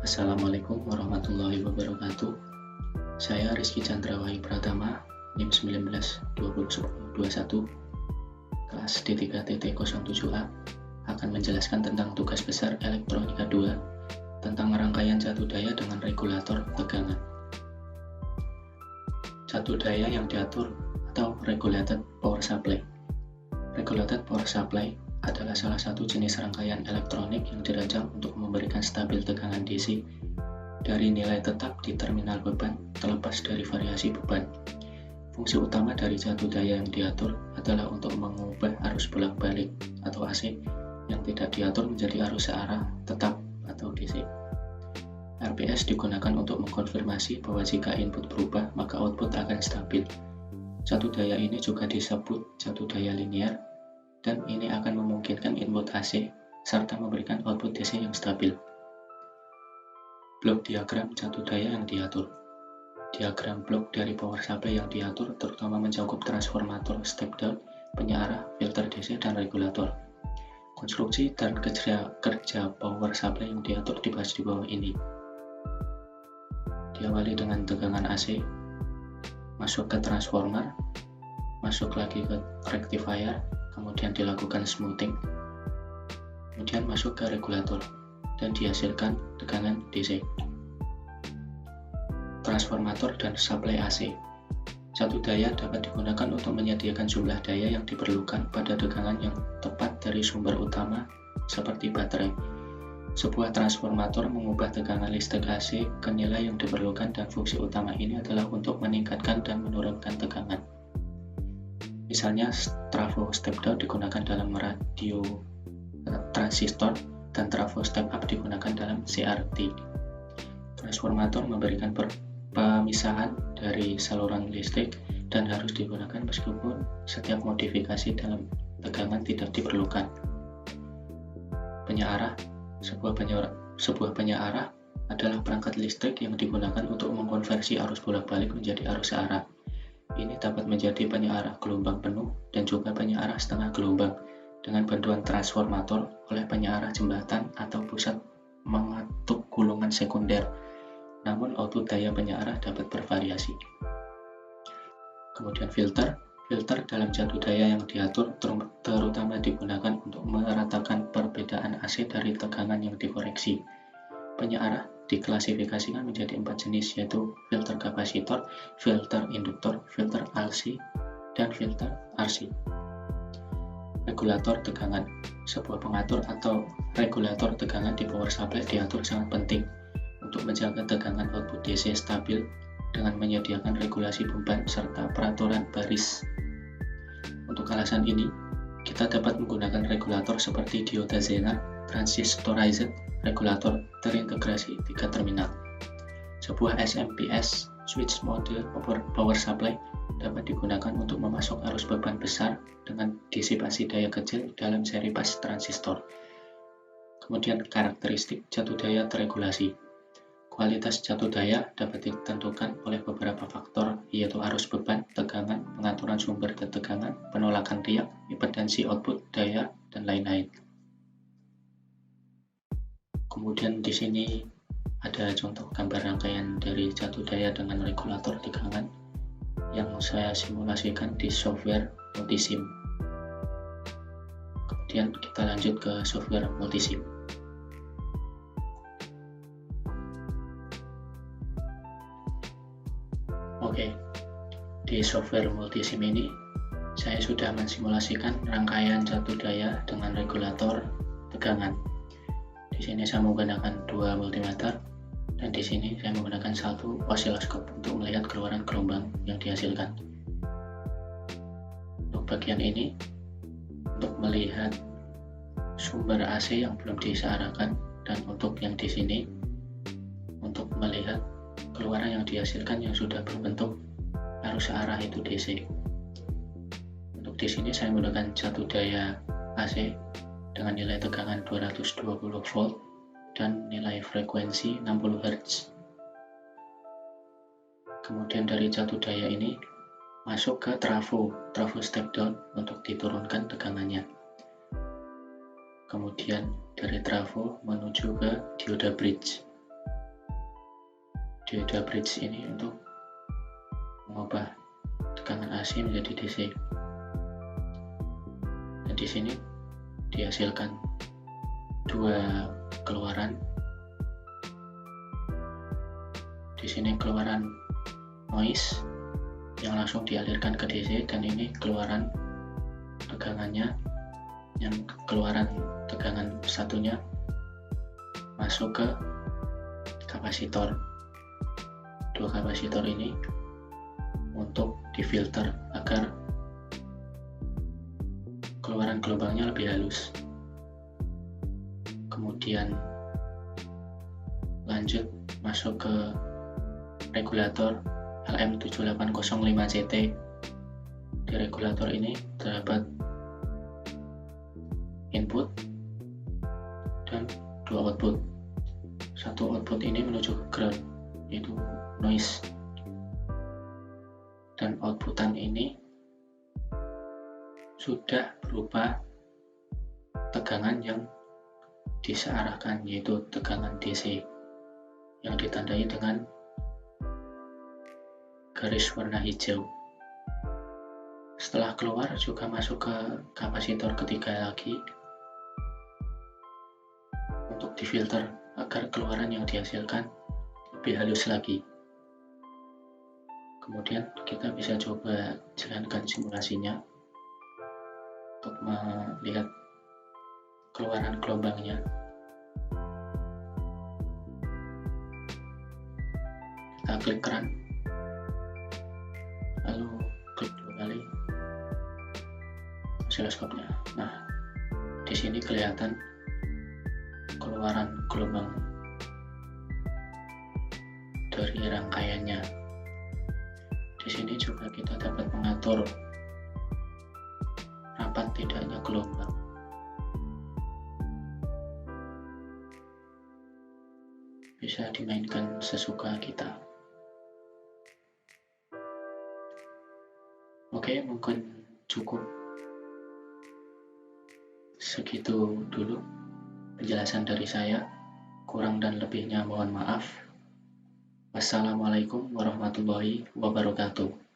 Assalamualaikum warahmatullahi wabarakatuh. Saya Rizky Chandra Wahyu Pratama, NIM 19201021, kelas D3TT07A, akan menjelaskan tentang tugas besar elektronika 2 tentang rangkaian jatuh daya dengan regulator tegangan. Jatuh daya yang diatur atau regulated power supply. Regulated power supply adalah salah satu jenis rangkaian elektronik yang dirancang untuk memberikan stabil tegangan DC dari nilai tetap di terminal beban terlepas dari variasi beban. Fungsi utama dari jatuh daya yang diatur adalah untuk mengubah arus bolak-balik atau AC yang tidak diatur menjadi arus searah tetap atau DC. RPS digunakan untuk mengkonfirmasi bahwa jika input berubah maka output akan stabil. Jatuh daya ini juga disebut jatuh daya linear, dan ini akan memungkinkan input AC serta memberikan output DC yang stabil. Blok diagram jatuh daya yang diatur. Diagram blok dari power supply yang diatur terutama mencakup transformator, step down, penyearah, filter DC, dan regulator. Konstruksi dan kerja power supply yang diatur dibahas di bawah ini. Diawali dengan tegangan AC, masuk ke transformer, masuk lagi ke rectifier, kemudian dilakukan smoothing, kemudian masuk ke regulator, dan dihasilkan tegangan DC. Transformator dan supply AC. Jatuh daya dapat digunakan untuk menyediakan jumlah daya yang diperlukan pada tegangan yang tepat dari sumber utama seperti baterai. Sebuah transformator mengubah tegangan listrik AC ke nilai yang diperlukan, dan fungsi utama ini adalah untuk meningkatkan dan menurunkan tegangan. Misalnya, trafo step down digunakan dalam radio transistor dan trafo step up digunakan dalam CRT. Transformator memberikan pemisahan dari saluran listrik dan harus digunakan meskipun setiap modifikasi dalam tegangan tidak diperlukan. Penyearah. Sebuah penyearah adalah perangkat listrik yang digunakan untuk mengkonversi arus bolak-balik menjadi arus searah. Ini dapat menjadi penyearah gelombang penuh dan juga penyearah setengah gelombang dengan bantuan transformator oleh penyearah jembatan atau pusat mengatuk gulungan sekunder. Namun output daya penyearah dapat bervariasi. Kemudian filter. Filter dalam jatuh daya yang diatur terutama digunakan untuk meratakan perbedaan AC dari tegangan yang dikoreksi. Penyearah diklasifikasikan menjadi 4 jenis, yaitu filter kapasitor, filter induktor, filter AC, dan filter RC. Regulator tegangan. Sebuah pengatur atau regulator tegangan di power supply diatur sangat penting untuk menjaga tegangan output DC stabil dengan menyediakan regulasi beban serta peraturan baris. Untuk alasan ini, kita dapat menggunakan regulator seperti dioda Zener, transistorized regulator terintegrasi 3 terminal. Sebuah SMPS switch mode power supply dapat digunakan untuk memasok arus beban besar dengan disipasi daya kecil dalam seri pas transistor. Kemudian karakteristik jatuh daya terregulasi. Kualitas jatuh daya dapat ditentukan oleh beberapa faktor, yaitu arus beban, tegangan, pengaturan sumber dan tegangan, penolakan riak, impedansi output, daya, dan lain-lain. Kemudian di sini ada contoh gambar rangkaian dari jatuh daya dengan regulator tegangan yang saya simulasikan di software Multisim. Kemudian kita lanjut ke software Multisim. Oke, di software Multisim ini saya sudah mensimulasikan rangkaian jatuh daya dengan regulator tegangan. Di sini saya menggunakan 2 multimeter, dan di sini saya menggunakan 1 osiloskop untuk melihat keluaran gelombang yang dihasilkan. Untuk bagian ini, untuk melihat sumber AC yang belum disearahkan, dan untuk yang di sini untuk melihat keluaran yang dihasilkan yang sudah berbentuk arus searah, itu DC. Untuk di sini saya menggunakan jatuh daya AC dengan nilai tegangan 220 volt dan nilai frekuensi 60 Hz. Kemudian dari jatuh daya ini masuk ke trafo step down untuk diturunkan tegangannya. Kemudian dari trafo menuju ke dioda bridge. dioda bridge ini untuk mengubah tegangan AC menjadi DC. Dan di sini dihasilkan dua keluaran. Di sini keluaran noise yang langsung dialirkan ke DC, dan ini keluaran tegangannya, yang keluaran tegangan satunya masuk ke kapasitor. Dua kapasitor ini untuk difilter agar keluaran gelombangnya lebih halus. Kemudian lanjut masuk ke regulator LM7805CT. Di regulator ini terdapat input dan dua output. Satu output ini menuju ke ground, yaitu noise, dan outputan ini sudah berupa tegangan yang disearahkan, yaitu tegangan DC yang ditandai dengan garis warna hijau. Setelah keluar juga masuk ke kapasitor ketiga lagi untuk difilter agar keluaran yang dihasilkan lebih halus lagi. Kemudian kita bisa coba jalankan simulasinya untuk melihat keluaran gelombangnya. Kita klik keran, lalu klik 2 kali osiloskopnya. Nah, di sini kelihatan keluaran gelombang dari rangkaiannya. Di sini juga kita dapat mengatur rapat tidaknya gelombang. Bisa dimainkan sesuka kita. Oke, mungkin cukup segitu dulu penjelasan dari saya. Kurang dan lebihnya mohon maaf. Wassalamualaikum warahmatullahi wabarakatuh.